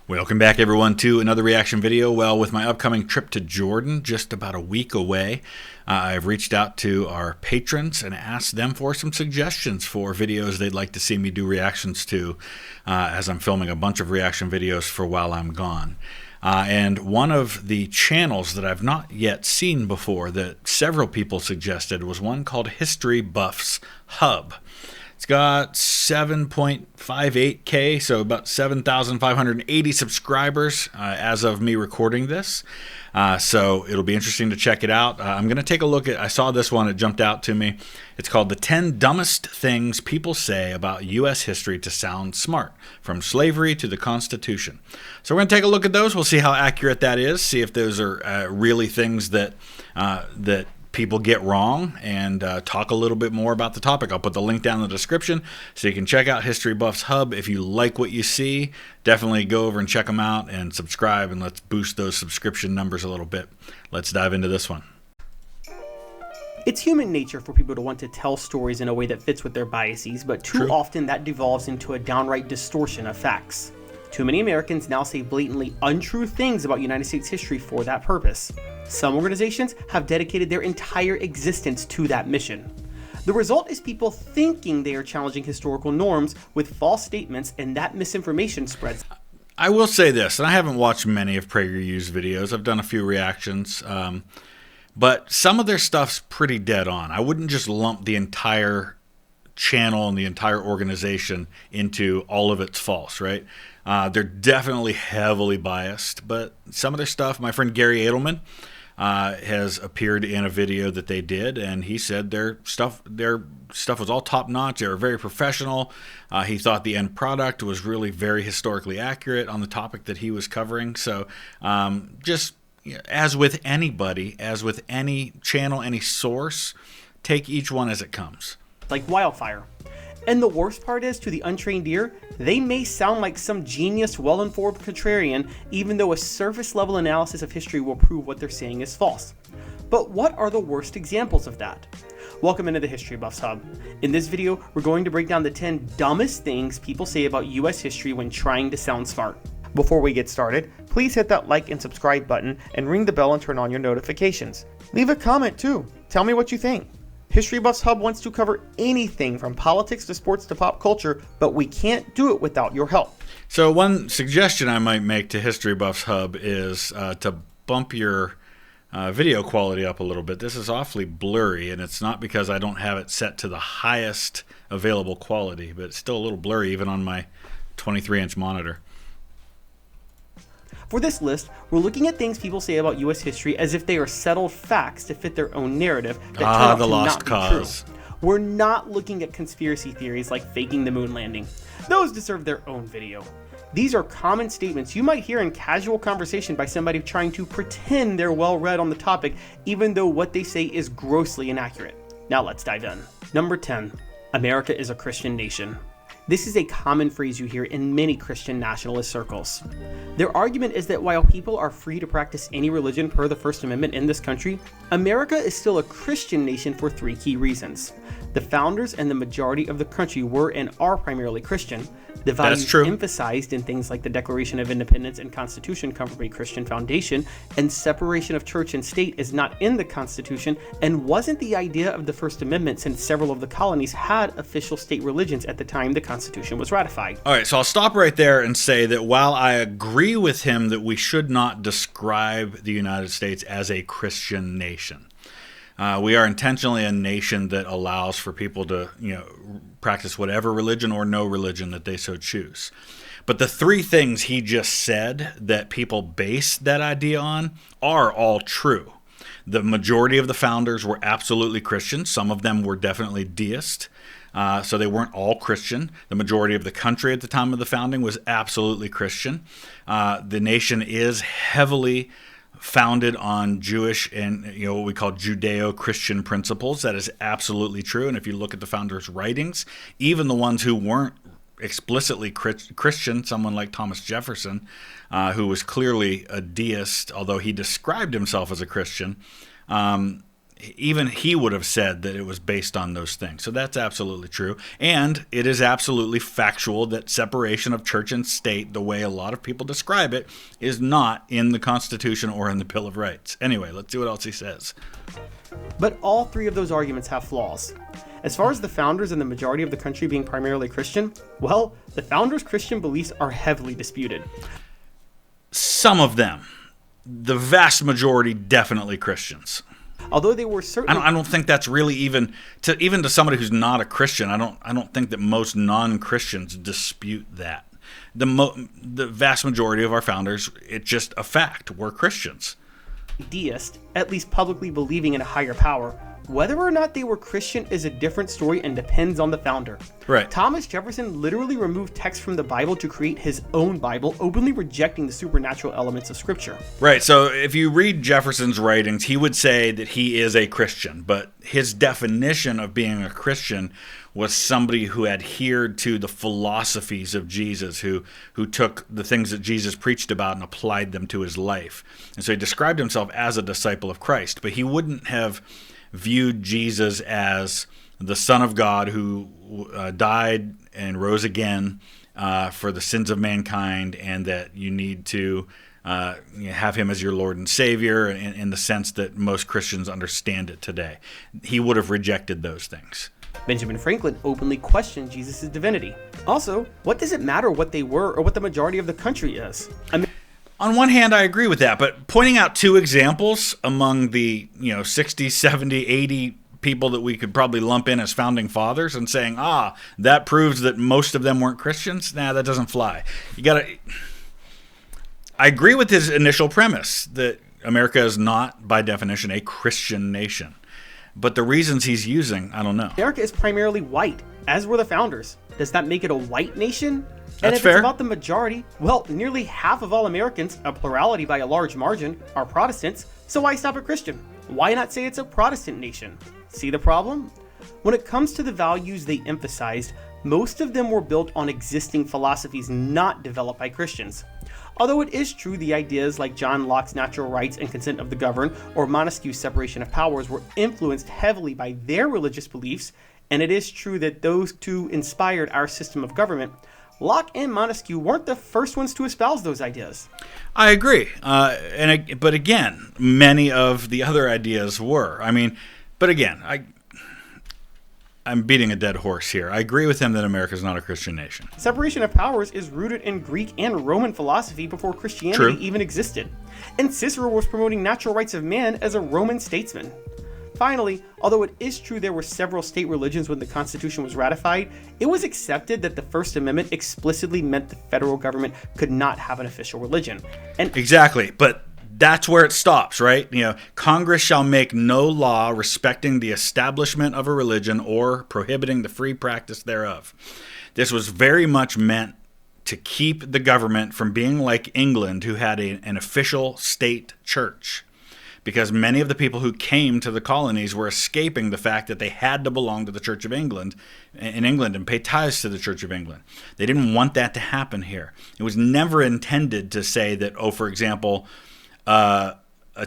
Welcome back, everyone, to another reaction video. Well, with my upcoming trip to Jordan, just about a week away, I've reached out to our patrons and asked them for some suggestions for videos they'd like to see me do reactions to, as I'm filming a bunch of reaction videos for while I'm gone. And one of the channels that I've not yet seen before that several people suggested was one called History Buffs Hub. It's got 7.58K, so about 7,580 subscribers as of me recording this. So it'll be interesting to check it out. I'm going to take a look at, I saw this one, it jumped out to me. It's called The 10 Dumbest Things People Say About U.S. History to Sound Smart, From Slavery to the Constitution. So we're going to take a look at those. We'll see how accurate that is, see if those are really things that people get wrong, and talk a little bit more about the topic. I'll put the link down in the description so you can check out History Buffs Hub. If you like what you see, definitely go over and check them out and subscribe, and let's boost those subscription numbers a little bit. Let's dive into this one. It's human nature for people to want to tell stories in a way that fits with their biases, but too often that devolves into a downright distortion of facts. Too many Americans now say blatantly untrue things about United States history for that purpose. Some organizations have dedicated their entire existence to that mission. The result is people thinking they are challenging historical norms with false statements, and that misinformation spreads. I will say this, and I haven't watched many of PragerU's videos. I've done a few reactions, but some of their stuff's pretty dead on. I wouldn't just lump the entire channel and the entire organization into all of it's false, right? They're definitely heavily biased, but some of their stuff, my friend Gary Edelman has appeared in a video that they did, and he said their stuff was all top notch. They were very professional. He thought the end product was really very historically accurate on the topic that he was covering. So just as with anybody, as with any channel, any source, take each one as it comes. Like wildfire. And the worst part is, to the untrained ear, they may sound like some genius, well-informed contrarian, even though a surface-level analysis of history will prove what they're saying is false. But what are the worst examples of that? Welcome into the History Buffs Hub. In this video, we're going to break down the 10 dumbest things people say about US history when trying to sound smart. Before we get started, please hit that like and subscribe button and ring the bell and turn on your notifications. Leave a comment too. Tell me what you think. History Buffs Hub wants to cover anything from politics to sports to pop culture, but we can't do it without your help. So one suggestion I might make to History Buffs Hub is to bump your video quality up a little bit. This is awfully blurry, and it's not because I don't have it set to the highest available quality, but it's still a little blurry even on my 23-inch monitor. For this list, we're looking at things people say about U.S. history as if they are settled facts to fit their own narrative that turn out the to lost not be cause. true. We're not looking at conspiracy theories like faking the moon landing. Those deserve their own video. These are common statements you might hear in casual conversation by somebody trying to pretend they're well-read on the topic, even though what they say is grossly inaccurate. Now let's dive in. Number 10. America is a Christian nation. This is a common phrase you hear in many Christian nationalist circles. Their argument is that while people are free to practice any religion per the First Amendment in this country, America is still a Christian nation for three key reasons. The founders and the majority of the country were and are primarily Christian. The values emphasized in things like the Declaration of Independence and Constitution come from a Christian foundation, and separation of church and state is not in the Constitution and wasn't the idea of the First Amendment, since several of the colonies had official state religions at the time the Constitution was ratified. All right, so I'll stop right there and say that while I agree with him that we should not describe the United States as a Christian nation, we are intentionally a nation that allows for people to, practice whatever religion or no religion that they so choose. But the three things he just said that people base that idea on are all true. The majority of the founders were absolutely Christian. Some of them were definitely deist. So they weren't all Christian. The majority of the country at the time of the founding was absolutely Christian. The nation is heavily founded on Jewish and what we call Judeo-Christian principles. That is absolutely true. And if you look at the founders' writings, even the ones who weren't explicitly Christian, someone like Thomas Jefferson, who was clearly a deist, although he described himself as a Christian, even he would have said that it was based on those things. So that's absolutely true. And it is absolutely factual that separation of church and state, the way a lot of people describe it, is not in the Constitution or in the Bill of Rights. Anyway, let's see what else he says. But all three of those arguments have flaws. As far as the founders and the majority of the country being primarily Christian, well, the founders' Christian beliefs are heavily disputed. Some of them. The vast majority definitely Christians. Although they were certainly... I don't think that's really even to somebody who's not a Christian. I don't think that most non-Christians dispute that. The vast majority of our founders, it's just a fact. We're Christians. Deist, at least publicly believing in a higher power. Whether or not they were Christian is a different story and depends on the founder. Right. Thomas Jefferson literally removed text from the Bible to create his own Bible, openly rejecting the supernatural elements of Scripture. Right, so if you read Jefferson's writings, he would say that he is a Christian, but his definition of being a Christian was somebody who adhered to the philosophies of Jesus, who took the things that Jesus preached about and applied them to his life. And so he described himself as a disciple of Christ, but he wouldn't have viewed Jesus as the Son of God who died and rose again for the sins of mankind, and that you need to have him as your Lord and Savior in the sense that most Christians understand it today. He would have rejected those things. Benjamin Franklin openly questioned Jesus' divinity. Also, what does it matter what they were or what the majority of the country is? On one hand, I agree with that, but pointing out two examples among the 60, 70, 80 people that we could probably lump in as founding fathers and saying, that proves that most of them weren't Christians, that doesn't fly. I agree with his initial premise that America is not, by definition, a Christian nation. But the reasons he's using, I don't know. America is primarily white, as were the founders. Does that make it a white nation? That's if fair. It's about the majority, well, nearly half of all Americans, a plurality by a large margin, are Protestants, so why stop at Christian? Why not say it's a Protestant nation? See the problem? When it comes to the values they emphasized, most of them were built on existing philosophies not developed by Christians. Although it is true the ideas like John Locke's natural rights and consent of the governed, or Montesquieu's separation of powers, were influenced heavily by their religious beliefs, and it is true that those two inspired our system of government, Locke and Montesquieu weren't the first ones to espouse those ideas. I agree. But again, many of the other ideas were. But again, I'm beating a dead horse here. I agree with him that America is not a Christian nation. Separation of powers is rooted in Greek and Roman philosophy before Christianity even existed. And Cicero was promoting natural rights of man as a Roman statesman. Finally, although it is true there were several state religions when the Constitution was ratified, it was accepted that the First Amendment explicitly meant the federal government could not have an official religion. Exactly, but that's where it stops, right? Congress shall make no law respecting the establishment of a religion or prohibiting the free practice thereof. This was very much meant to keep the government from being like England, who had an official state church, because many of the people who came to the colonies were escaping the fact that they had to belong to the Church of England in England and pay tithes to the Church of England. They didn't want that to happen here. It was never intended to say that, for example, a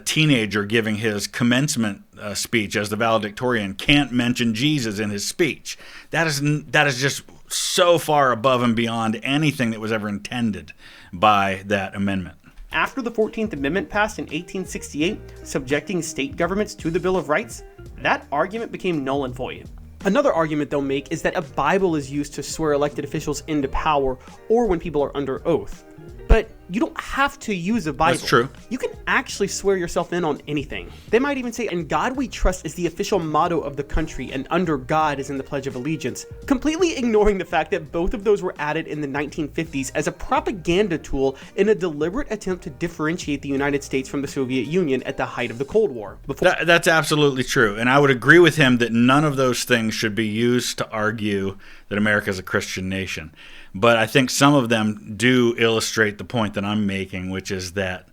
teenager giving his commencement speech as the valedictorian can't mention Jesus in his speech. That is just so far above and beyond anything that was ever intended by that amendment. After the 14th Amendment passed in 1868, subjecting state governments to the Bill of Rights, that argument became null and void. Another argument they'll make is that a Bible is used to swear elected officials into power or when people are under oath. But you don't have to use a Bible. That's true. You can actually swear yourself in on anything. They might even say, "In God we trust" is the official motto of the country, and "under God" is in the Pledge of Allegiance, completely ignoring the fact that both of those were added in the 1950s as a propaganda tool in a deliberate attempt to differentiate the United States from the Soviet Union at the height of the Cold War. That's absolutely true, and I would agree with him that none of those things should be used to argue that America is a Christian nation. But I think some of them do illustrate the point that I'm making, which is that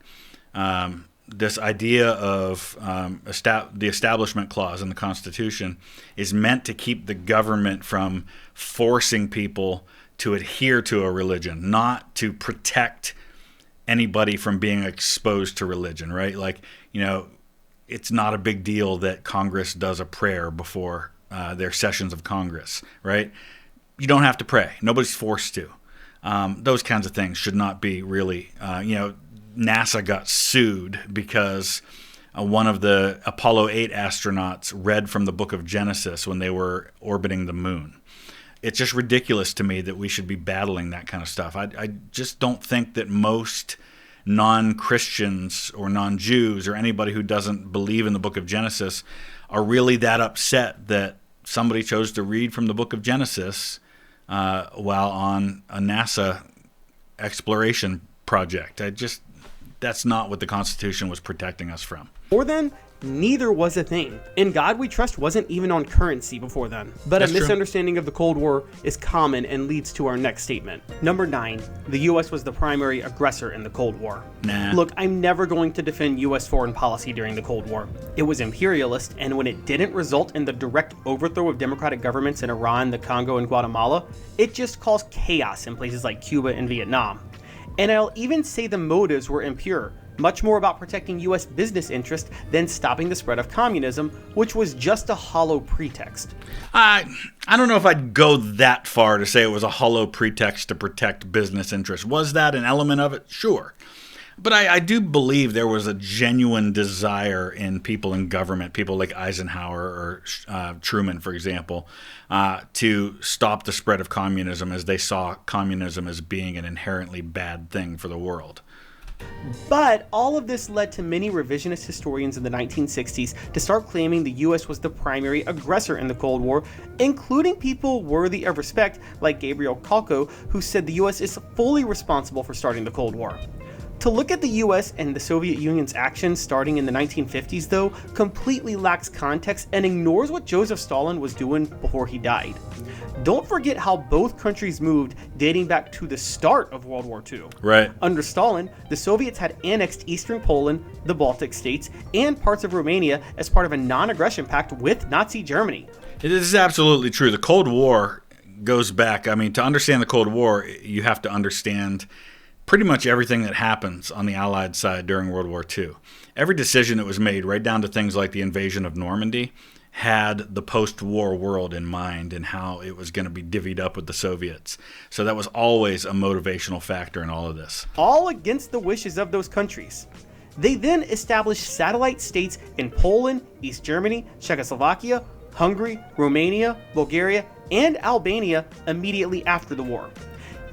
this idea of the Establishment Clause in the Constitution is meant to keep the government from forcing people to adhere to a religion, not to protect anybody from being exposed to religion, right? it's not a big deal that Congress does a prayer before their sessions of Congress, right? You don't have to pray. Nobody's forced to. Those kinds of things should not be really, NASA got sued because one of the Apollo 8 astronauts read from the book of Genesis when they were orbiting the moon. It's just ridiculous to me that we should be battling that kind of stuff. I just don't think that most non-Christians or non-Jews or anybody who doesn't believe in the book of Genesis are really that upset that somebody chose to read from the book of Genesis while on a NASA exploration project. That's not what the Constitution was protecting us from. Before then, neither was a thing. In God We Trust wasn't even on currency before then. But That's a misunderstanding of the Cold War is common and leads to our next statement. Number 9, the US was the primary aggressor in the Cold War. Nah. Look, I'm never going to defend US foreign policy during the Cold War. It was imperialist, and when it didn't result in the direct overthrow of democratic governments in Iran, the Congo, and Guatemala, it just caused chaos in places like Cuba and Vietnam. And I'll even say the motives were impure, much more about protecting US business interests than stopping the spread of communism, which was just a hollow pretext. I don't know if I'd go that far to say it was a hollow pretext to protect business interests. Was that an element of it? Sure. But I do believe there was a genuine desire in people in government, people like Eisenhower or Truman, for example, to stop the spread of communism, as they saw communism as being an inherently bad thing for the world. But all of this led to many revisionist historians in the 1960s to start claiming the US was the primary aggressor in the Cold War, including people worthy of respect like Gabriel Kalko, who said the US is fully responsible for starting the Cold War. To look at the US and the Soviet Union's actions starting in the 1950s, though, completely lacks context and ignores what Joseph Stalin was doing before he died. Don't forget how both countries moved dating back to the start of World War II. Right. Under Stalin, the Soviets had annexed eastern Poland, the Baltic states, and parts of Romania as part of a non-aggression pact with Nazi Germany. It is absolutely true. The Cold War goes back. I mean, to understand the Cold War, you have to understand pretty much everything that happens on the Allied side during World War II. Every decision that was made, right down to things like the invasion of Normandy, had the post-war world in mind and how it was going to be divvied up with the Soviets. So that was always a motivational factor in all of this. All against the wishes of those countries. They then established satellite states in Poland, East Germany, Czechoslovakia, Hungary, Romania, Bulgaria, and Albania immediately after the war.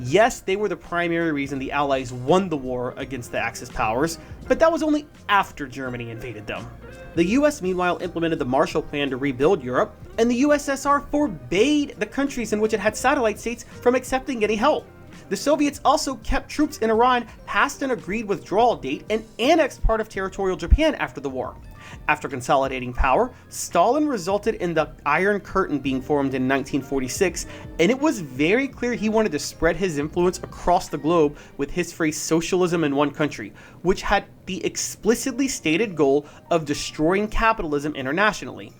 Yes, they were the primary reason the Allies won the war against the Axis powers, but that was only after Germany invaded them. The US meanwhile implemented the Marshall Plan to rebuild Europe, and the USSR forbade the countries in which it had satellite states from accepting any help. The Soviets also kept troops in Iran past an agreed withdrawal date and annexed part of territorial Japan after the war. After consolidating power, Stalin resulted in the Iron Curtain being formed in 1946, and it was very clear he wanted to spread his influence across the globe with his phrase socialism in one country, which had the explicitly stated goal of destroying capitalism internationally.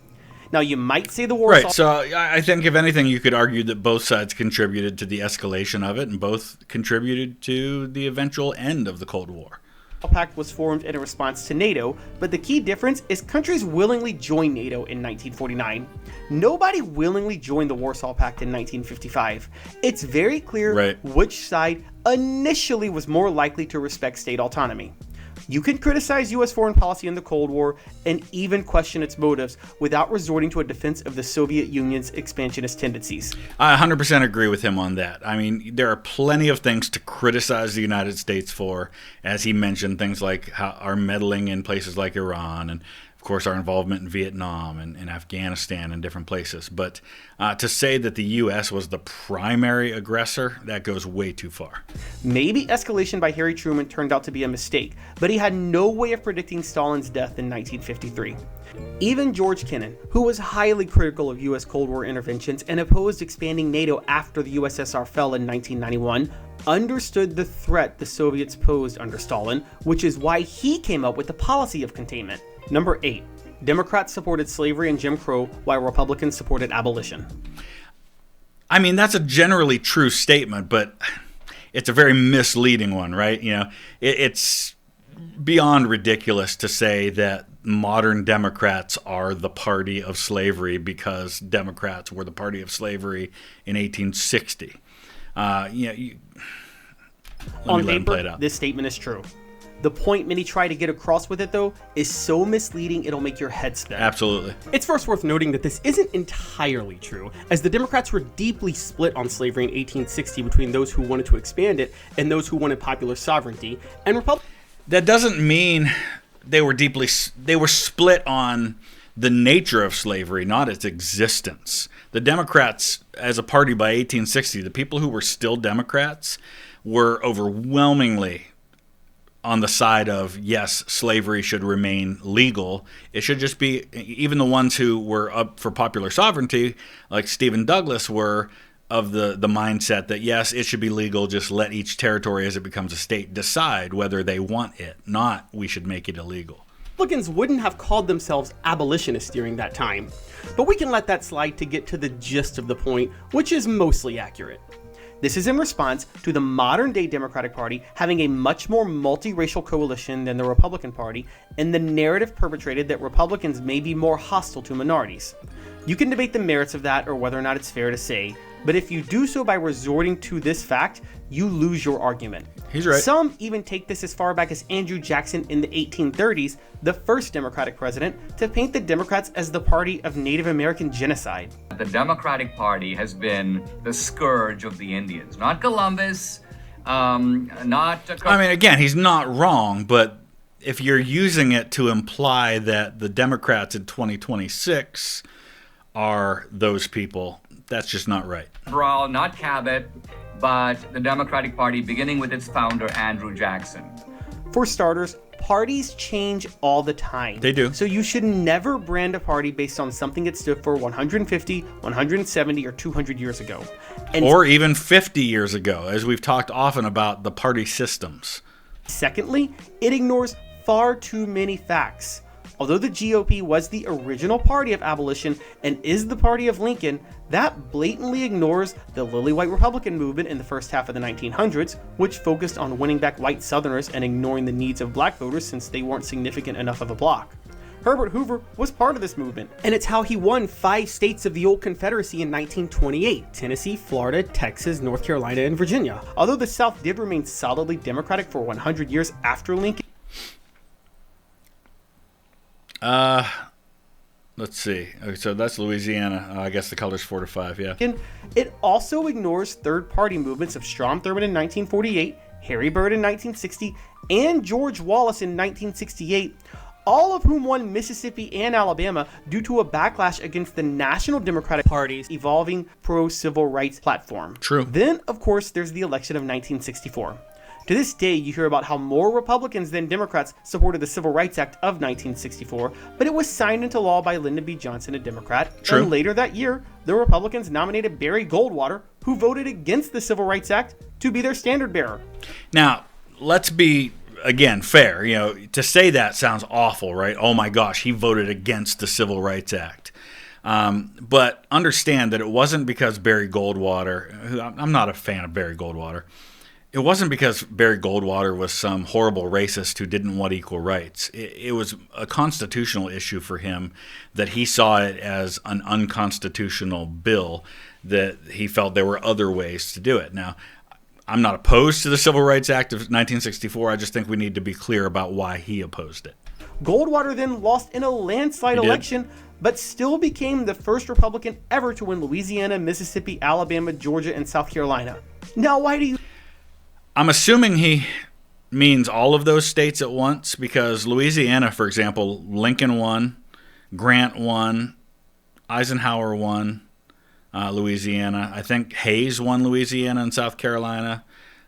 Now, you might say the war... Right, so I think if anything, you could argue that both sides contributed to the escalation of it, and both contributed to the eventual end of the Cold War. Pact was formed in a response to NATO, but the key difference is countries willingly joined NATO in 1949. Nobody willingly joined the Warsaw Pact in 1955. It's very clear which side initially was more likely to respect state autonomy. You can criticize US foreign policy in the Cold War and even question its motives without resorting to a defense of the Soviet Union's expansionist tendencies. I 100% agree with him on that. I mean, there are plenty of things to criticize the United States for, as he mentioned, things like our meddling in places like Iran and, of course, our involvement in Vietnam and Afghanistan and different places. But to say that the U.S. was the primary aggressor, that goes way too far. Maybe escalation by Harry Truman turned out to be a mistake, but he had no way of predicting Stalin's death in 1953. Even George Kennan, who was highly critical of U.S. Cold War interventions and opposed expanding NATO after the USSR fell in 1991, understood the threat the Soviets posed under Stalin, which is why he came up with the policy of containment. Number 8. Democrats supported slavery and Jim Crow, while Republicans supported abolition. I mean, that's a generally true statement, but it's a very misleading one, right? You know, it's beyond ridiculous to say that modern Democrats are the party of slavery because Democrats were the party of slavery in 1860. Let me On let him play it paper, out. this statement is true. The point many try to get across with it, though, is so misleading it'll make your head spin. Absolutely. It's first worth noting that this isn't entirely true, as the Democrats were deeply split on slavery in 1860 between those who wanted to expand it and those who wanted popular sovereignty, and Republicans. That doesn't mean they were split on the nature of slavery, not its existence. The Democrats, as a party by 1860, the people who were still Democrats were overwhelmingly on the side of, yes, slavery should remain legal. It should just be, even the ones who were up for popular sovereignty, like Stephen Douglas, were of the mindset that, yes, it should be legal, just let each territory as it becomes a state decide whether they want it, not we should make it illegal. Republicans wouldn't have called themselves abolitionists during that time, but we can let that slide to get to the gist of the point, which is mostly accurate. This is in response to the modern-day Democratic Party having a much more multiracial coalition than the Republican Party, and the narrative perpetrated that Republicans may be more hostile to minorities. You can debate the merits of that or whether or not it's fair to say, but if you do so by resorting to this fact, you lose your argument. He's right. Some even take this as far back as Andrew Jackson in the 1830s, the first Democratic president, to paint the Democrats as the party of Native American genocide. The Democratic Party has been the scourge of the Indians, not Columbus, Again, he's not wrong, but if you're using it to imply that the Democrats in 2026 are those people, that's just not right. Cabral, not Cabot, but the Democratic Party, beginning with its founder, Andrew Jackson. For starters, parties change all the time. They do. So you should never brand a party based on something it stood for 150, 170, or 200 years ago. Or even 50 years ago, as we've talked often about the party systems. Secondly, it ignores far too many facts. Although the GOP was the original party of abolition and is the party of Lincoln, that blatantly ignores the lily-white Republican movement in the first half of the 1900s, which focused on winning back white Southerners and ignoring the needs of black voters since they weren't significant enough of a bloc. Herbert Hoover was part of this movement, and it's how he won 5 states of the old Confederacy in 1928: Tennessee, Florida, Texas, North Carolina, and Virginia. Although the South did remain solidly Democratic for 100 years after Lincoln. Let's see. Okay, so that's Louisiana. I guess the color's 4 to 5, yeah. It also ignores third-party movements of Strom Thurmond in 1948, Harry Byrd in 1960, and George Wallace in 1968, all of whom won Mississippi and Alabama due to a backlash against the National Democratic Party's evolving pro-civil rights platform. True. Then, of course, there's the election of 1964. To this day, you hear about how more Republicans than Democrats supported the Civil Rights Act of 1964, but it was signed into law by Lyndon B. Johnson, a Democrat. True. And later that year, the Republicans nominated Barry Goldwater, who voted against the Civil Rights Act, to be their standard bearer. Now, let's be, again, fair. To say that sounds awful, right? Oh my gosh, he voted against the Civil Rights Act. But understand that it wasn't because Barry Goldwater, I'm not a fan of Barry Goldwater, it wasn't because Barry Goldwater was some horrible racist who didn't want equal rights. It was a constitutional issue for him that he saw it as an unconstitutional bill, that he felt there were other ways to do it. Now, I'm not opposed to the Civil Rights Act of 1964. I just think we need to be clear about why he opposed it. Goldwater then lost in a landslide election, but still became the first Republican ever to win Louisiana, Mississippi, Alabama, Georgia, and South Carolina. Now, why do you... I'm assuming he means all of those states at once, because Louisiana, for example, Lincoln won, Grant won, Eisenhower won Louisiana. I think Hayes won Louisiana and South Carolina.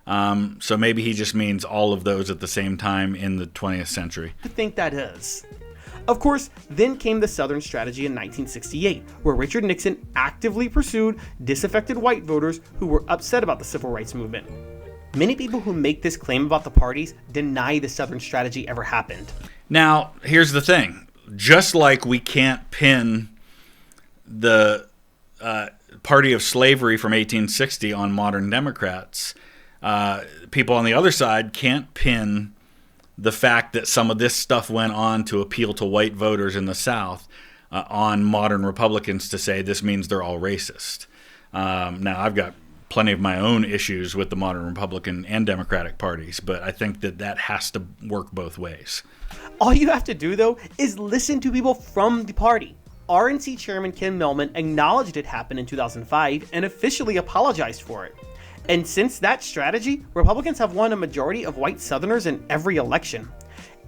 So maybe he just means all of those at the same time in the 20th century. I think that is. Of course, then came the Southern strategy in 1968, where Richard Nixon actively pursued disaffected white voters who were upset about the civil rights movement. Many people who make this claim about the parties deny the Southern strategy ever happened. Now, here's the thing. Just like we can't pin the party of slavery from 1860 on modern Democrats, people on the other side can't pin the fact that some of this stuff went on to appeal to white voters in the South on modern Republicans to say this means they're all racist. Now, I've got plenty of my own issues with the modern Republican and Democratic parties, but I think that has to work both ways. All you have to do, though, is listen to people from the party. RNC Chairman Ken Millman acknowledged it happened in 2005 and officially apologized for it. And since that strategy, Republicans have won a majority of white Southerners in every election.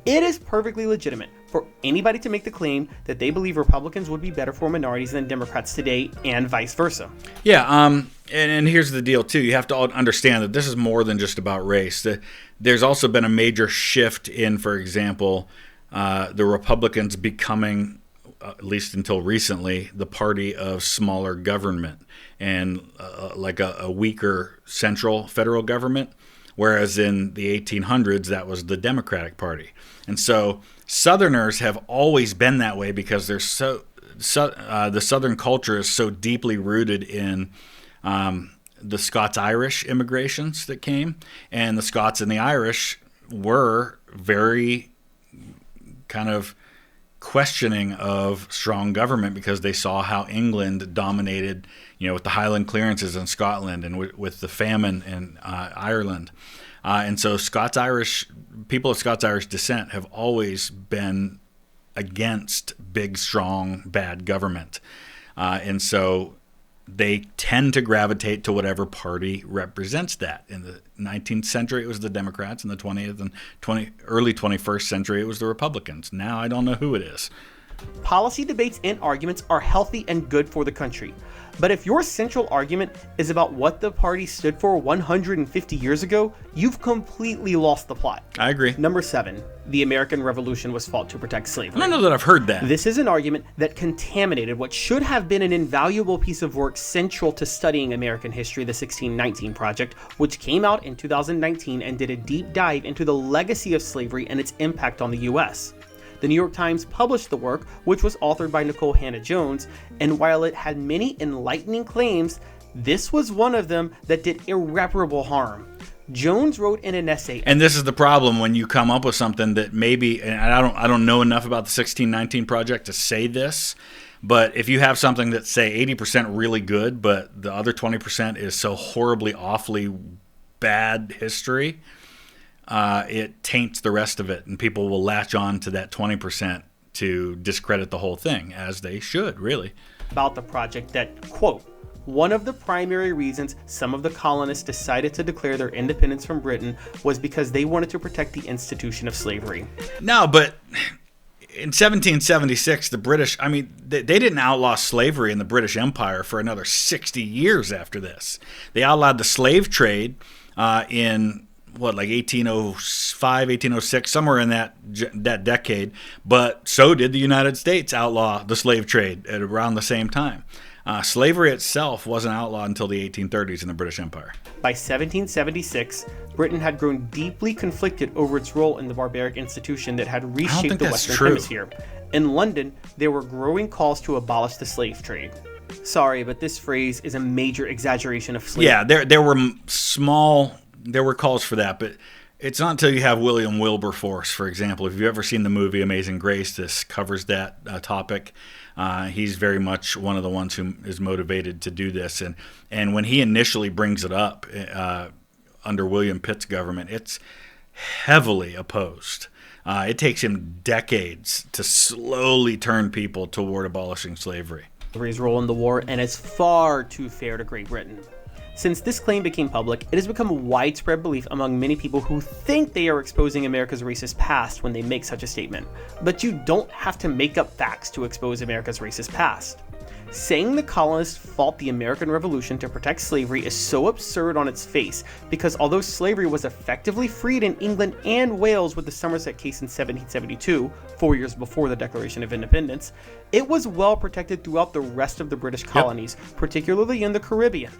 It is perfectly legitimate for anybody to make the claim that they believe Republicans would be better for minorities than Democrats today, and vice versa. Yeah, and here's the deal, too. You have to understand that this is more than just about race. There's also been a major shift in, for example, the Republicans becoming, at least until recently, the party of smaller government and like a weaker central federal government, whereas in the 1800s, that was the Democratic Party. And so Southerners have always been that way because they're the Southern culture is so deeply rooted in the Scots-Irish immigrations that came, and the Scots and the Irish were very kind of questioning of strong government because they saw how England dominated, with the Highland clearances in Scotland and with the famine in Ireland. And so people of Scots-Irish descent have always been against big, strong, bad government. And so they tend to gravitate to whatever party represents that. In the 19th century, it was the Democrats. In the 20th and early 21st century, it was the Republicans. Now I don't know who it is. Policy debates and arguments are healthy and good for the country. But if your central argument is about what the party stood for 150 years ago, you've completely lost the plot. I agree. Number 7, the American Revolution was fought to protect slavery. I don't know that I've heard that. This is an argument that contaminated what should have been an invaluable piece of work central to studying American history, the 1619 Project, which came out in 2019 and did a deep dive into the legacy of slavery and its impact on the U.S. The New York Times published the work, which was authored by Nicole Hannah-Jones, and while it had many enlightening claims, this was one of them that did irreparable harm. Jones wrote in an essay, and this is the problem when you come up with something that maybe, and I don't know enough about the 1619 Project to say this, but if you have something that's, say, 80% really good, but the other 20% is so horribly, awfully bad history, it taints the rest of it, and people will latch on to that 20% to discredit the whole thing, as they should, really. About the project that, quote, one of the primary reasons some of the colonists decided to declare their independence from Britain was because they wanted to protect the institution of slavery. No, but in 1776, the British, they didn't outlaw slavery in the British Empire for another 60 years after this. They outlawed the slave trade in 1805, 1806, somewhere in that decade. But so did the United States outlaw the slave trade at around the same time. Slavery itself wasn't outlawed until the 1830s in the British Empire. By 1776, Britain had grown deeply conflicted over its role in the barbaric institution that had reshaped the Western Hemisphere. In London, there were growing calls to abolish the slave trade. Sorry, but this phrase is a major exaggeration of slavery. Yeah, there were calls for that, but it's not until you have William Wilberforce, for example. If you've ever seen the movie Amazing Grace, this covers that topic. He's very much one of the ones who is motivated to do this. And when he initially brings it up under William Pitt's government, it's heavily opposed. It takes him decades to slowly turn people toward abolishing slavery. Slavery's role in the war, and it's far too fair to Great Britain. Since this claim became public, it has become a widespread belief among many people who think they are exposing America's racist past when they make such a statement. But you don't have to make up facts to expose America's racist past. Saying the colonists fought the American Revolution to protect slavery is so absurd on its face because although slavery was effectively freed in England and Wales with the Somerset case in 1772, 4 years before the Declaration of Independence, it was well protected throughout the rest of the British colonies, particularly in the Caribbean.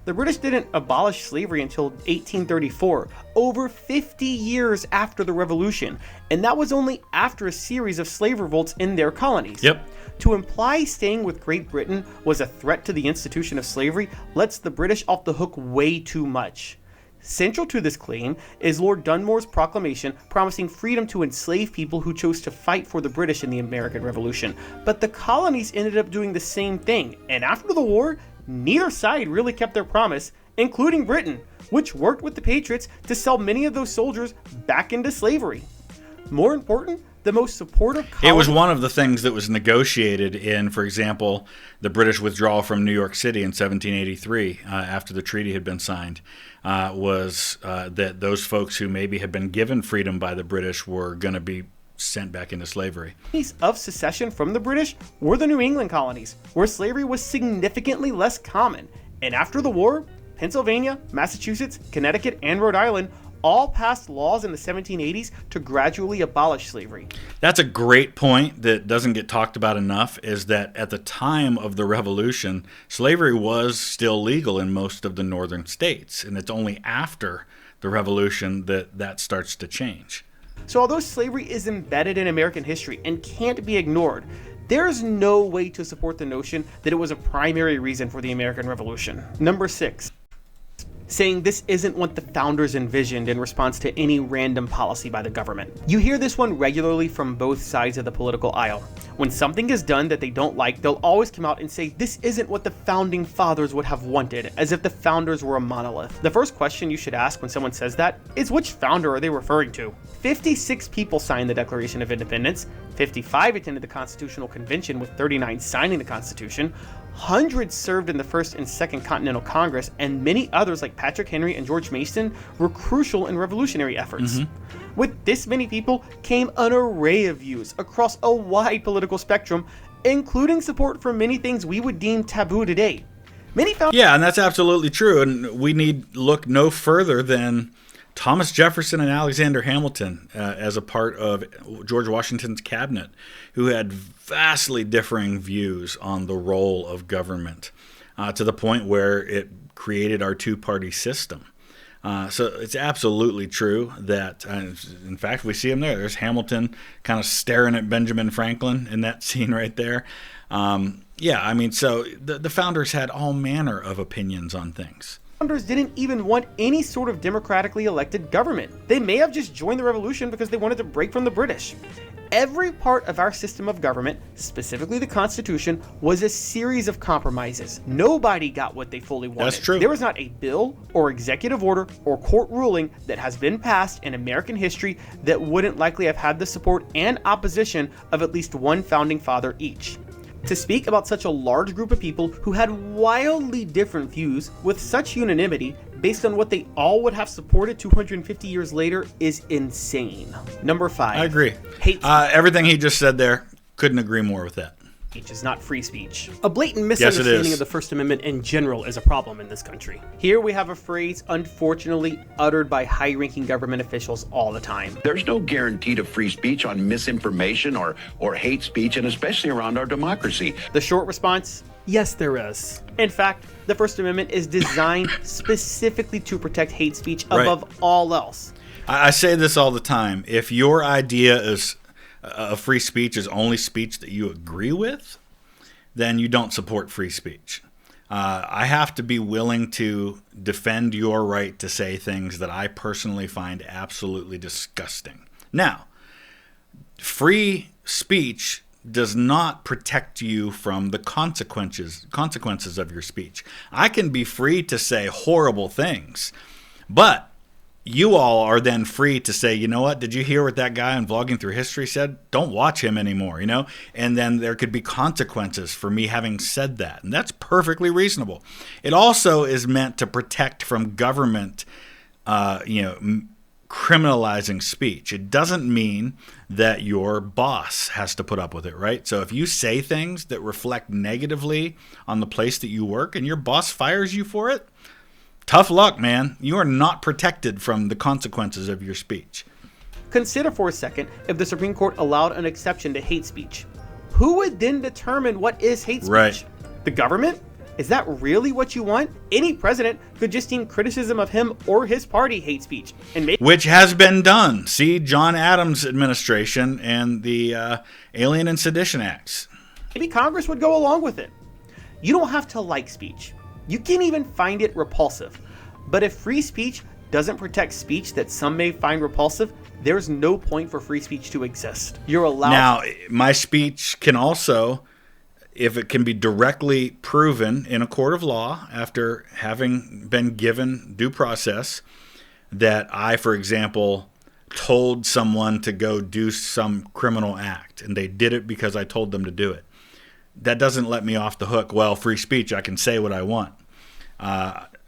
The British didn't abolish slavery until 1834, over 50 years after the Revolution, and that was only after a series of slave revolts in their colonies. Yep. To imply staying with Great Britain was a threat to the institution of slavery lets the British off the hook way too much. Central to this claim is Lord Dunmore's proclamation promising freedom to enslaved people who chose to fight for the British in the American Revolution. But the colonies ended up doing the same thing, and after the war, neither side really kept their promise, including Britain, which worked with the Patriots to sell many of those soldiers back into slavery. More important, the most supportive It was one of the things that was negotiated in, for example, the British withdrawal from New York City in 1783 after the treaty had been signed, was that those folks who maybe had been given freedom by the British were going to be sent back into slavery. Of secession from the British were the New England colonies, where slavery was significantly less common. And after the war, Pennsylvania, Massachusetts, Connecticut, and Rhode Island all passed laws in the 1780s to gradually abolish slavery. That's a great point that doesn't get talked about enough, is that at the time of the Revolution, slavery was still legal in most of the northern states, and it's only after the Revolution that that starts to change. So although slavery is embedded in American history and can't be ignored, there is no way to support the notion that it was a primary reason for the American Revolution. Number 6. Saying this isn't what the founders envisioned in response to any random policy by the government. You hear this one regularly from both sides of the political aisle. When something is done that they don't like, they'll always come out and say this isn't what the founding fathers would have wanted, as if the founders were a monolith. The first question you should ask when someone says that is, which founder are they referring to? 56 people signed the Declaration of Independence, 55 attended the Constitutional Convention with 39 signing the Constitution, hundreds served in the First and Second Continental Congress, and many others like Patrick Henry and George Mason were crucial in revolutionary efforts. With this many people came an array of views across a wide political spectrum, including support for many things we would deem taboo today. Yeah, and that's absolutely true, and we need look no further than Thomas Jefferson and Alexander Hamilton as a part of George Washington's cabinet, who had vastly differing views on the role of government, to the point where it created our two-party system. So it's absolutely true that, in fact, we see him there. There's Hamilton kind of staring at Benjamin Franklin in that scene right there. Yeah, I mean, so the founders had all manner of opinions on things. Founders didn't even want any sort of democratically elected government. They may have just joined the revolution because they wanted to break from the British. Every part of our system of government, specifically the Constitution, was a series of compromises. Nobody got what they fully wanted. That's true. There was not a bill or executive order or court ruling that has been passed in American history that wouldn't likely have had the support and opposition of at least one founding father each. To speak about such a large group of people who had wildly different views with such unanimity based on what they all would have supported 250 years later is insane. Number 5. I agree. Hate everything he just said there, couldn't agree more with that. speech is not free speech. A blatant misunderstanding of the First Amendment in general is a problem in this country. Here we have a phrase unfortunately uttered by high-ranking government officials all the time. There's no guarantee to free speech on misinformation or hate speech, and especially around our democracy. The short response? Yes, there is. In fact, the First Amendment is designed specifically to protect hate speech Right. above all else. I say this all the time. If your idea is of free speech is only speech that you agree with, then you don't support free speech. I have to be willing to defend your right to say things that I personally find absolutely disgusting. Now, free speech does not protect you from the consequences of your speech. I can be free to say horrible things, but you all are then free to say, you know what, did you hear what that guy on Vlogging Through History said? Don't watch him anymore, you know? And then there could be consequences for me having said that. And that's perfectly reasonable. It also is meant to protect from government, criminalizing speech. It doesn't mean that your boss has to put up with it, right? So if you say things that reflect negatively on the place that you work and your boss fires you for it, tough luck, man. You are not protected from the consequences of your speech. Consider for a second if the Supreme Court allowed an exception to hate speech. Who would then determine what is hate speech? Right. The government? Is that really what you want? Any president could just deem criticism of him or his party hate speech. And maybe Which has been done. See John Adams' administration and the Alien and Sedition Acts. Congress would go along with it. You don't have to like speech. You can't even find it repulsive. But if free speech doesn't protect speech that some may find repulsive, there's no point for free speech to exist. You're allowed. Now, my speech can also, if it can be directly proven in a court of law after having been given due process, that I, for example, told someone to go do some criminal act and they did it because I told them to do it, that doesn't let me off the hook. Well, free speech, I can say what I want.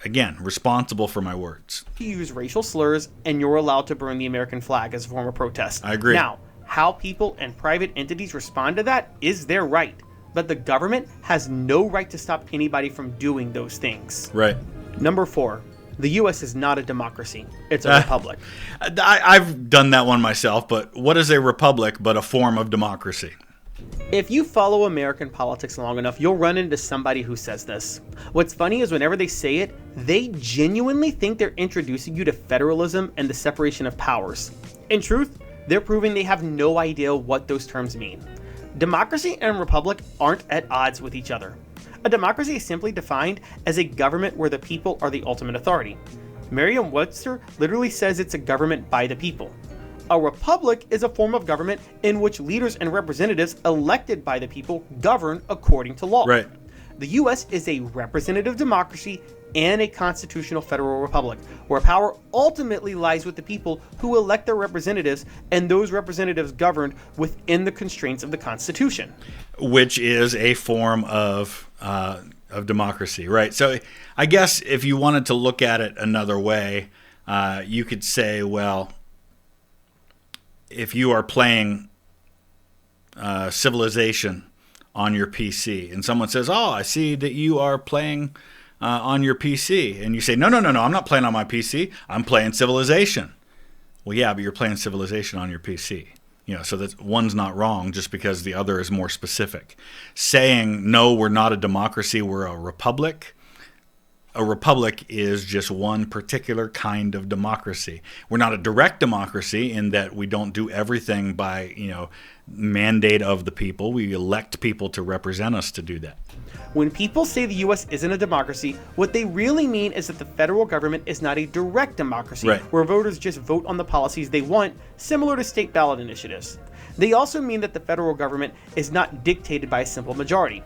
Again, responsible for my words. You use racial slurs, and you're allowed to burn the American flag as a form of protest. I agree. Now, how people and private entities respond to that is their right, but the government has no right to stop anybody from doing those things. Right. Number 4, the U.S. is not a democracy. It's a republic. I've done that one myself, but what is a republic but a form of democracy? If you follow American politics long enough, you'll run into somebody who says this. What's funny is whenever they say it, they genuinely think they're introducing you to federalism and the separation of powers. In truth, they're proving they have no idea what those terms mean. Democracy and republic aren't at odds with each other. A democracy is simply defined as a government where the people are the ultimate authority. Merriam-Webster literally says it's a government by the people. A republic is a form of government in which leaders and representatives elected by the people govern according to law. Right. The U.S. is a representative democracy and a constitutional federal republic, where power ultimately lies with the people who elect their representatives, and those representatives governed within the constraints of the Constitution. Which is a form of democracy, right? So I guess if you wanted to look at it another way, you could say, well, if you are playing Civilization on your PC and someone says, oh, I see that you are playing on your PC. And you say, no, I'm not playing on my PC. I'm playing Civilization. Well, yeah, but you're playing Civilization on your PC. So that one's not wrong just because the other is more specific. Saying, no, we're not a democracy, we're a republic. A republic is just one particular kind of democracy. We're not a direct democracy in that we don't do everything by, mandate of the people. We elect people to represent us to do that. When people say the U.S. isn't a democracy, what they really mean is that the federal government is not a direct democracy, right, where voters just vote on the policies they want, similar to state ballot initiatives. They also mean that the federal government is not dictated by a simple majority.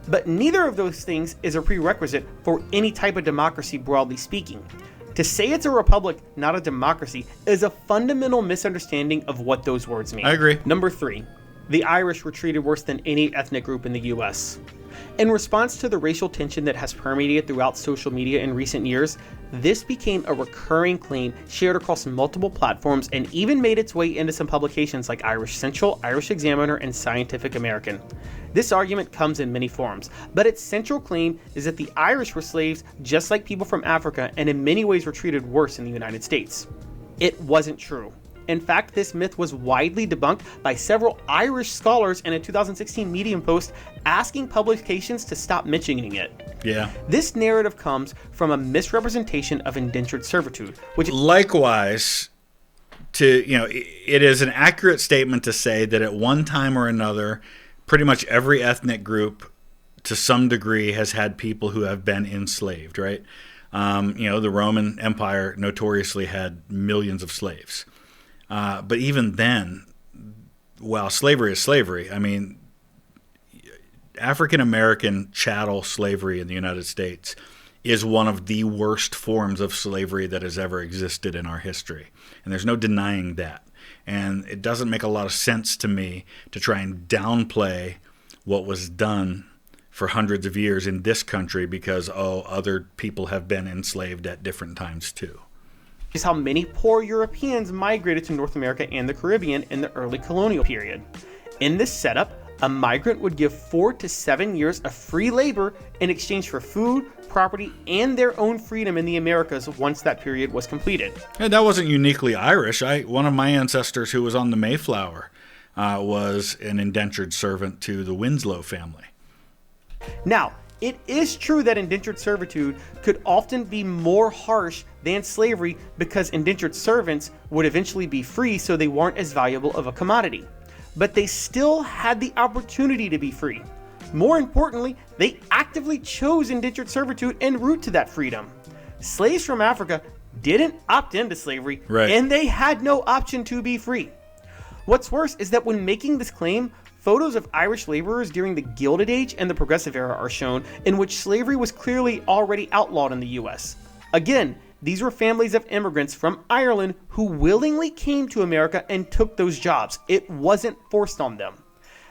But neither of those things is a prerequisite for any type of democracy, broadly speaking. To say it's a republic, not a democracy, is a fundamental misunderstanding of what those words mean. I agree. Number 3, the Irish were treated worse than any ethnic group in the U.S. In response to the racial tension that has permeated throughout social media in recent years, this became a recurring claim shared across multiple platforms and even made its way into some publications like Irish Central, Irish Examiner, and Scientific American. This argument comes in many forms, but its central claim is that the Irish were slaves just like people from Africa and in many ways were treated worse in the United States. It wasn't true. In fact, this myth was widely debunked by several Irish scholars in a 2016 Medium post asking publications to stop mentioning it. Yeah. This narrative comes from a misrepresentation of indentured servitude, which likewise, it is an accurate statement to say that at one time or another, pretty much every ethnic group to some degree has had people who have been enslaved, right? The Roman Empire notoriously had millions of slaves. But even then, while slavery is slavery, African-American chattel slavery in the United States is one of the worst forms of slavery that has ever existed in our history. And there's no denying that. And it doesn't make a lot of sense to me to try and downplay what was done for hundreds of years in this country because, other people have been enslaved at different times too. Is how many poor Europeans migrated to North America and the Caribbean in the early colonial period. In this setup, a migrant would give 4 to 7 years of free labor in exchange for food, property, and their own freedom in the Americas once that period was completed. And that wasn't uniquely Irish. One of my ancestors who was on the Mayflower was an indentured servant to the Winslow family. Now, it is true that indentured servitude could often be more harsh than slavery because indentured servants would eventually be free, so they weren't as valuable of a commodity. But they still had the opportunity to be free. More importantly, they actively chose indentured servitude en route to that freedom. Slaves from Africa didn't opt into slavery, Right. and they had no option to be free. What's worse is that when making this claim, photos of Irish laborers during the Gilded Age and the Progressive Era are shown, in which slavery was clearly already outlawed in the US. Again, these were families of immigrants from Ireland who willingly came to America and took those jobs. It wasn't forced on them.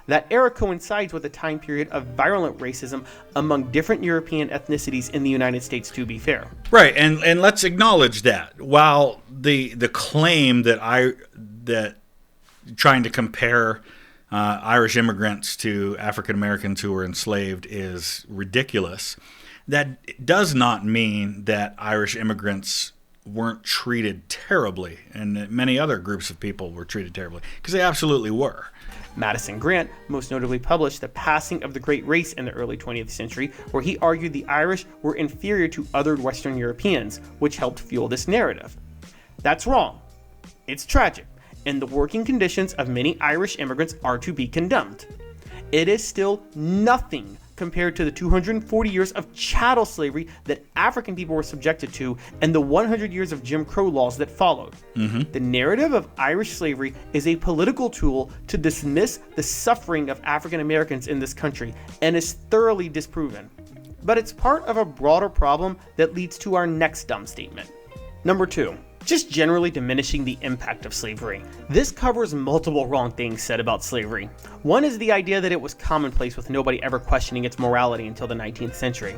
That era coincides with a time period of virulent racism among different European ethnicities in the United States, to be fair. Right, and let's acknowledge that. While the claim that trying to compare Irish immigrants to African Americans who were enslaved is ridiculous, that does not mean that Irish immigrants weren't treated terribly and that many other groups of people were treated terribly, because they absolutely were. Madison Grant most notably published The Passing of the Great Race in the early 20th century, where he argued the Irish were inferior to other Western Europeans, which helped fuel this narrative. That's wrong. It's tragic, and the working conditions of many Irish immigrants are to be condemned. It is still nothing compared to the 240 years of chattel slavery that African people were subjected to and the 100 years of Jim Crow laws that followed. The narrative of Irish slavery is a political tool to dismiss the suffering of African Americans in this country and is thoroughly disproven. But it's part of a broader problem that leads to our next dumb statement. Number 2. Just generally diminishing the impact of slavery. This covers multiple wrong things said about slavery. One is the idea that it was commonplace with nobody ever questioning its morality until the 19th century.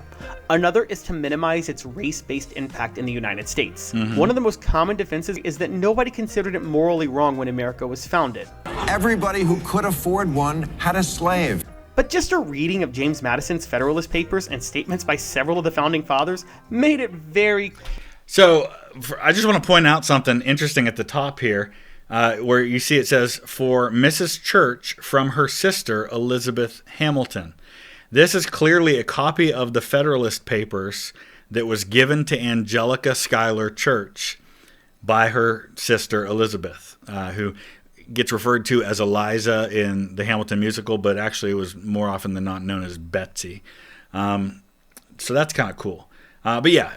Another is to minimize its race-based impact in the United States. One of the most common defenses is that nobody considered it morally wrong when America was founded. Everybody who could afford one had a slave. But just a reading of James Madison's Federalist Papers and statements by several of the founding fathers made it very So I just want to point out something interesting at the top here, where you see it says, for Mrs. Church from her sister Elizabeth Hamilton. This is clearly a copy of the Federalist Papers that was given to Angelica Schuyler Church by her sister Elizabeth, who gets referred to as Eliza in the Hamilton musical, but actually was more often than not known as Betsy. So that's kind of cool. But yeah,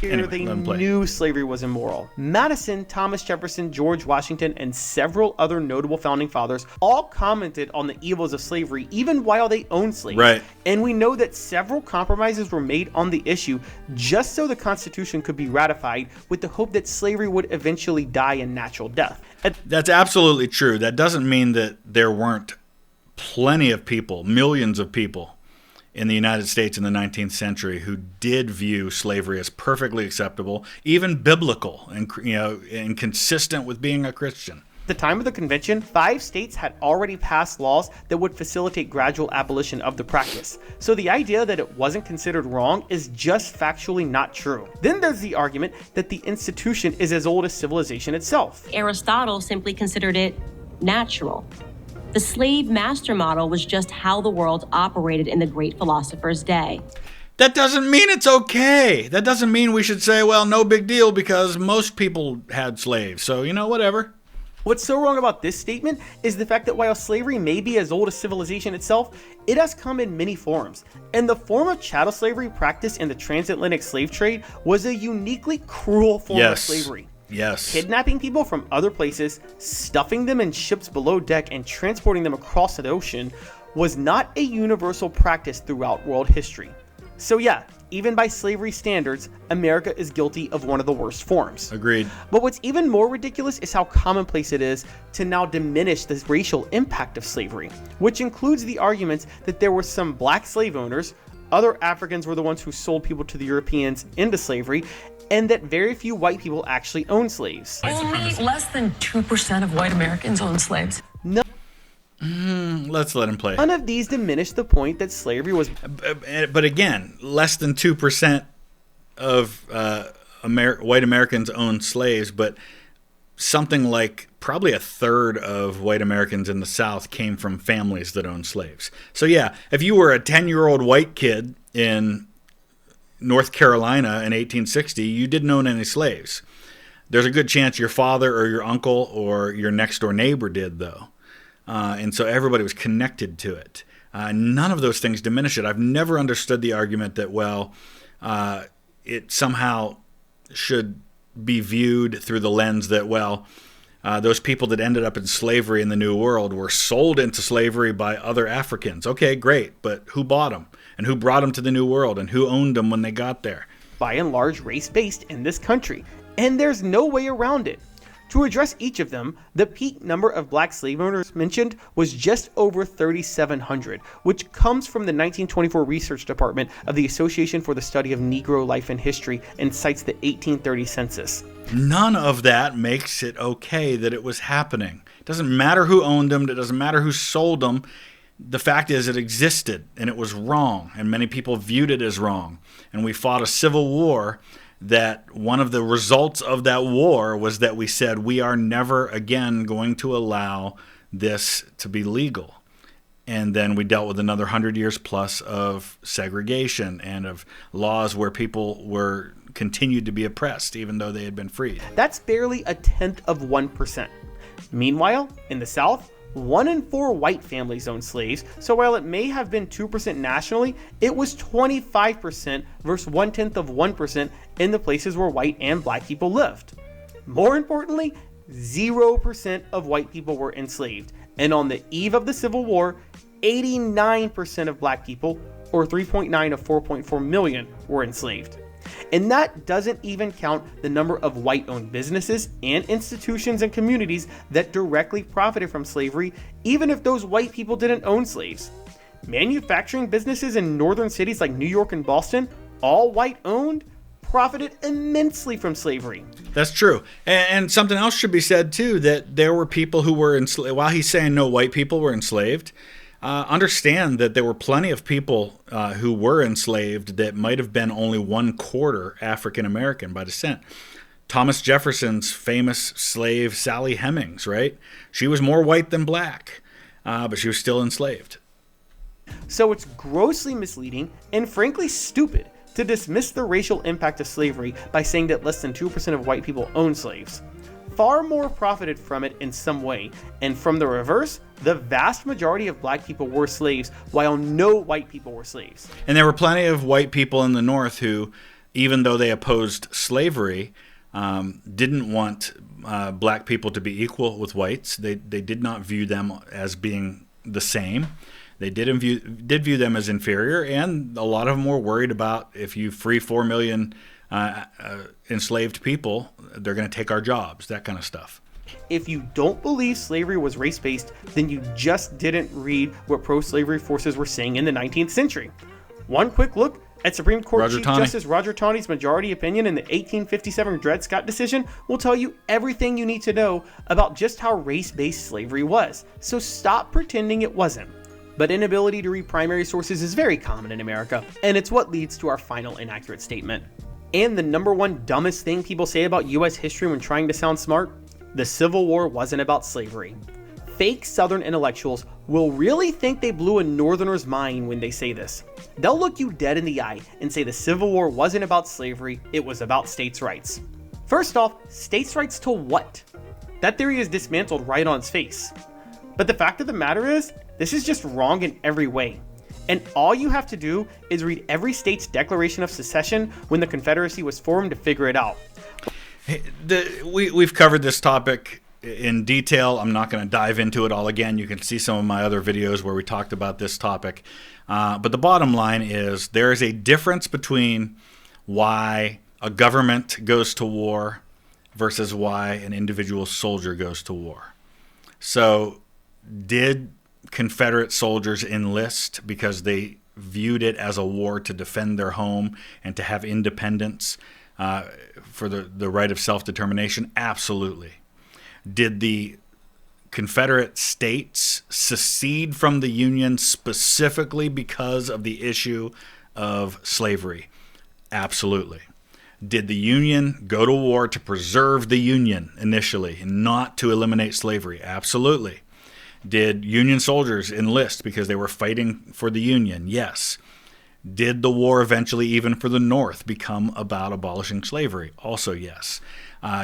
Here they knew slavery was immoral. Madison, Thomas Jefferson, George Washington, and several other notable founding fathers all commented on the evils of slavery even while they owned slaves. Right. And we know that several compromises were made on the issue just so the Constitution could be ratified with the hope that slavery would eventually die a natural death. That's absolutely true. That doesn't mean that there weren't plenty of people, millions of people, in the United States in the 19th century who did view slavery as perfectly acceptable, even biblical, and consistent with being a Christian. At the time of the convention, 5 states had already passed laws that would facilitate gradual abolition of the practice. So the idea that it wasn't considered wrong is just factually not true. Then there's the argument that the institution is as old as civilization itself. Aristotle simply considered it natural. The slave master model was just how the world operated in the great philosopher's day. That doesn't mean it's okay. That doesn't mean we should say, well, no big deal because most people had slaves. So, whatever. What's so wrong about this statement is the fact that while slavery may be as old as civilization itself, it has come in many forms. And the form of chattel slavery practiced in the transatlantic slave trade was a uniquely cruel form of slavery. Yes. Kidnapping people from other places, stuffing them in ships below deck, and transporting them across the ocean was not a universal practice throughout world history. So yeah, even by slavery standards, America is guilty of one of the worst forms. Agreed. But what's even more ridiculous is how commonplace it is to now diminish the racial impact of slavery, which includes the arguments that there were some black slave owners, other Africans were the ones who sold people to the Europeans into slavery, and that very few white people actually own slaves. Only less than 2% of white Americans own slaves. Let's let him play. None of these diminish the point that slavery was... But again, less than 2% of white Americans own slaves, but something like probably a third of white Americans in the South came from families that owned slaves. So yeah, if you were a 10-year-old white kid in North Carolina in 1860, you didn't own any slaves. There's a good chance your father or your uncle or your next door neighbor did, though. And so everybody was connected to it. None of those things diminish it. I've never understood the argument that, it somehow should be viewed through the lens that, well, those people that ended up in slavery in the New World were sold into slavery by other Africans. Okay, great, but who bought them? And who brought them to the New World? And who owned them when they got there? By and large, race-based in this country, and there's no way around it. To address each of them, the peak number of black slave owners mentioned was just over 3,700, which comes from the 1924 Research Department of the Association for the Study of Negro Life and History and cites the 1830 census. None of that makes it okay that it was happening. It doesn't matter who owned them. It doesn't matter who sold them. The fact is it existed, and it was wrong, and many people viewed it as wrong. And we fought a civil war that one of the results of that war was that we said we are never again going to allow this to be legal. And then we dealt with another 100 years plus of segregation and of laws where people were continued to be oppressed even though they had been freed. That's barely 0.1%. Meanwhile, in the South, 1 in 4 white families owned slaves, so while it may have been 2% nationally, it was 25% versus 0.1% in the places where white and black people lived. More importantly, 0% of white people were enslaved, and on the eve of the Civil War, 89% of black people, or 3.9 of 4.4 million, were enslaved. And that doesn't even count the number of white-owned businesses and institutions and communities that directly profited from slavery, even if those white people didn't own slaves. Manufacturing businesses in northern cities like New York and Boston, all white-owned, profited immensely from slavery. That's true. And something else should be said, too, that there were people who were enslaved. While he's saying no white people were enslaved, understand that there were plenty of people who were enslaved that might have been only 1/4 African American by descent. Thomas Jefferson's famous slave Sally Hemings, right? She was more white than black, but she was still enslaved. So it's grossly misleading and frankly stupid to dismiss the racial impact of slavery by saying that less than 2% of white people owned slaves. Far more profited from it in some way, and from the reverse, the vast majority of black people were slaves, while no white people were slaves. And there were plenty of white people in the North who, even though they opposed slavery, didn't want black people to be equal with whites. They did not view them as being the same. They did view them as inferior, and a lot of them were worried about if you free 4 million enslaved people, they're going to take our jobs, that kind of stuff. If you don't believe slavery was race-based, then you just didn't read what pro-slavery forces were saying in the 19th century. One quick look at Supreme Court Chief Justice Roger Taney's majority opinion in the 1857 Dred Scott decision will tell you everything you need to know about just how race-based slavery was. So stop pretending it wasn't. But inability to read primary sources is very common in America, and it's what leads to our final inaccurate statement. And the number one dumbest thing people say about US history when trying to sound smart? The Civil War wasn't about slavery. Fake Southern intellectuals will really think they blew a Northerner's mind when they say this. They'll look you dead in the eye and say the Civil War wasn't about slavery, it was about states' rights. First off, states' rights to what? That theory is dismantled right on its face. But the fact of the matter is, this is just wrong in every way. And all you have to do is read every state's Declaration of Secession when the Confederacy was formed to figure it out. We've covered this topic in detail. I'm not going to dive into it all again. You can see some of my other videos where we talked about this topic. But the bottom line is there is a difference between why a government goes to war versus why an individual soldier goes to war. So did Confederate soldiers enlist because they viewed it as a war to defend their home and to have independence for the right of self-determination? Absolutely. Did the Confederate states secede from the Union specifically because of the issue of slavery? Absolutely. Did the Union go to war to preserve the Union initially and not to eliminate slavery? Absolutely. Did Union soldiers enlist because they were fighting for the Union? Yes. Did the war eventually, even for the North, become about abolishing slavery? Also yes.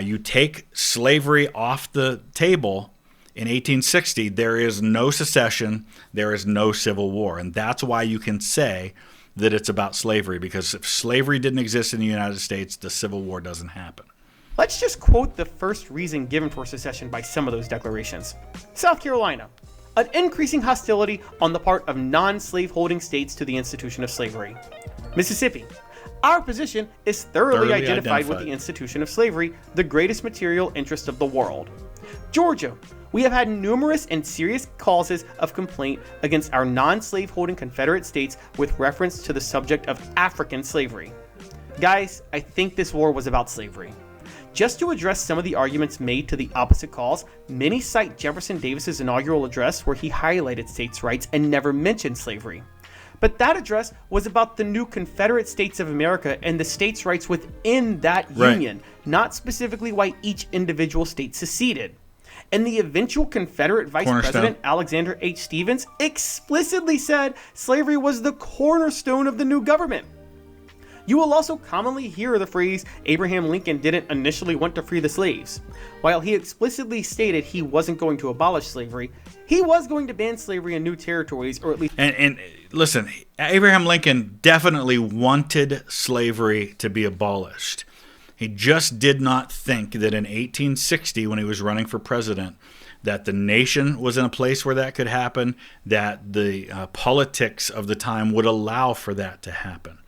You take slavery off the table in 1860, there is no secession, there is no Civil War. And that's why you can say that it's about slavery, because if slavery didn't exist in the United States, the Civil War doesn't happen. Let's just quote the first reason given for secession by some of those declarations. South Carolina, an increasing hostility on the part of non-slave-holding states to the institution of slavery. Mississippi, our position is thoroughly identified with the institution of slavery, the greatest material interest of the world. Georgia, we have had numerous and serious causes of complaint against our non-slave-holding Confederate states with reference to the subject of African slavery. Guys, I think this war was about slavery. Just to address some of the arguments made to the opposite cause, many cite Jefferson Davis's inaugural address where he highlighted states' rights and never mentioned slavery. But that address was about the new Confederate States of America and the states' rights within that union, not specifically why each individual state seceded. And the eventual Confederate Vice President, Alexander H. Stephens, explicitly said slavery was the cornerstone of the new government. You will also commonly hear the phrase, Abraham Lincoln didn't initially want to free the slaves. While he explicitly stated he wasn't going to abolish slavery, he was going to ban slavery in new territories, or at least... And listen, Abraham Lincoln definitely wanted slavery to be abolished. He just did not think that in 1860, when he was running for president, that the nation was in a place where that could happen, that the politics of the time would allow for that to happen.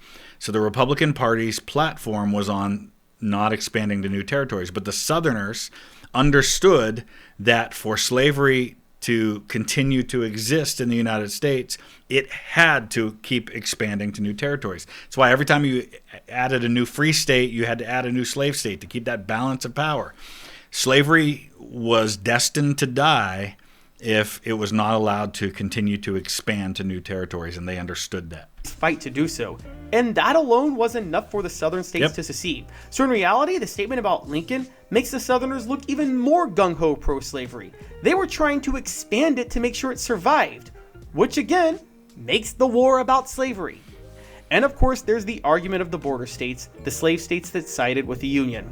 So the Republican Party's platform was on not expanding to new territories. But the Southerners understood that for slavery to continue to exist in the United States, it had to keep expanding to new territories. That's why every time you added a new free state, you had to add a new slave state to keep that balance of power. Slavery was destined to die if it was not allowed to continue to expand to new territories, and they understood that. Fight to do so. And that alone was enough for the Southern states to secede. So in reality, the statement about Lincoln makes the Southerners look even more gung-ho pro-slavery. They were trying to expand it to make sure it survived, which again makes the war about slavery. And of course, there's the argument of the border states, the slave states that sided with the Union.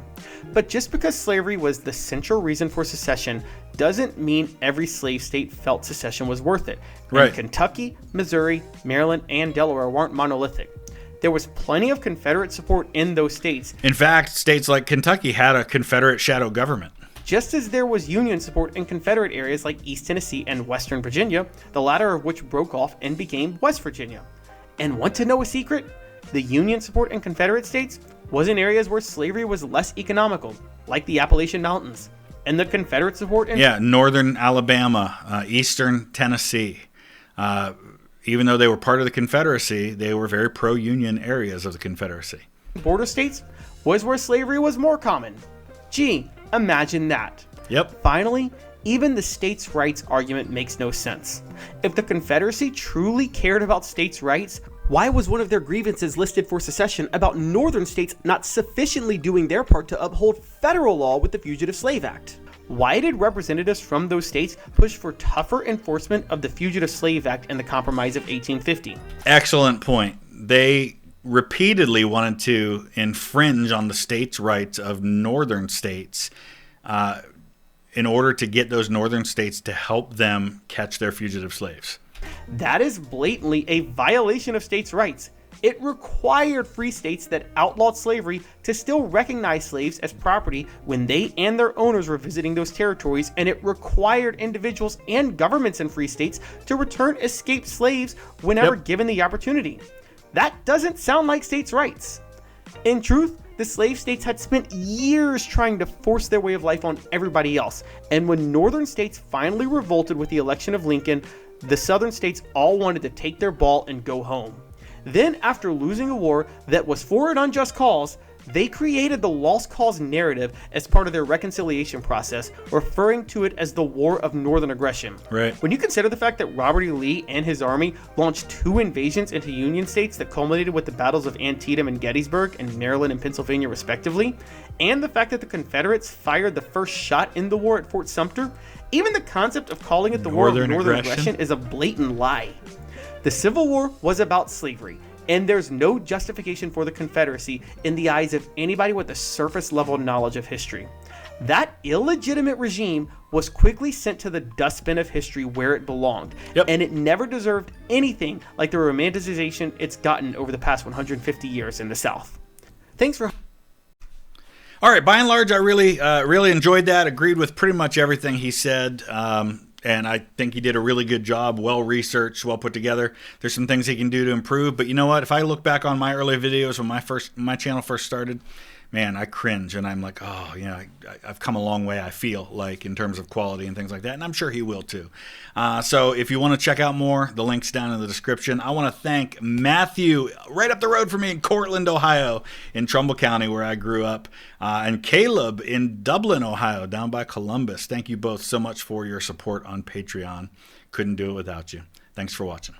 But just because slavery was the central reason for secession doesn't mean every slave state felt secession was worth it. And Kentucky, Missouri, Maryland, and Delaware weren't monolithic. There was plenty of Confederate support in those states. In fact, states like Kentucky had a Confederate shadow government. Just as there was Union support in Confederate areas like East Tennessee and Western Virginia, the latter of which broke off and became West Virginia. And want to know a secret? The Union support in Confederate states was in areas where slavery was less economical, like the Appalachian Mountains. And the Confederate support in... northern Alabama, eastern Tennessee. Even though they were part of the Confederacy, they were very pro-Union areas of the Confederacy. Border states was where slavery was more common. Gee, imagine that. Yep. Finally, even the states' rights argument makes no sense. If the Confederacy truly cared about states' rights, why was one of their grievances listed for secession about northern states not sufficiently doing their part to uphold federal law with the Fugitive Slave Act? Why did representatives from those states push for tougher enforcement of the Fugitive Slave Act and the Compromise of 1850? Excellent point. They repeatedly wanted to infringe on the states' rights of northern states in order to get those northern states to help them catch their fugitive slaves. That is blatantly a violation of states' rights. It required free states that outlawed slavery to still recognize slaves as property when they and their owners were visiting those territories, and it required individuals and governments in free states to return escaped slaves whenever given the opportunity. That doesn't sound like states' rights. In truth, the slave states had spent years trying to force their way of life on everybody else, and when northern states finally revolted with the election of Lincoln, the southern states all wanted to take their ball and go home. Then, after losing a war that was for an unjust cause, they created the lost cause narrative as part of their reconciliation process, referring to it as the War of Northern Aggression. Right. When you consider the fact that Robert E. Lee and his army launched 2 invasions into Union states that culminated with the battles of Antietam and Gettysburg and Maryland and Pennsylvania respectively, and the fact that the Confederates fired the first shot in the war at Fort Sumter, even the concept of calling it the War of Northern Aggression is a blatant lie. The Civil War was about slavery, and there's no justification for the Confederacy in the eyes of anybody with a surface level knowledge of history. That illegitimate regime was quickly sent to the dustbin of history where it belonged. Yep. And it never deserved anything like the romanticization it's gotten over the past 150 years in the South. Thanks for... All right, by and large, I really enjoyed that. Agreed with pretty much everything he said. And I think he did a really good job, well-researched, well put together. There's some things he can do to improve. But you know what? If I look back on my early videos when my channel first started, man, I cringe, and I'm like, oh, you know, I've come a long way, I feel like, in terms of quality and things like that, and I'm sure he will too. So if you want to check out more, the link's down in the description. I want to thank Matthew, right up the road from me in Cortland, Ohio, in Trumbull County, where I grew up, and Caleb in Dublin, Ohio, down by Columbus. Thank you both so much for your support on Patreon. Couldn't do it without you. Thanks for watching.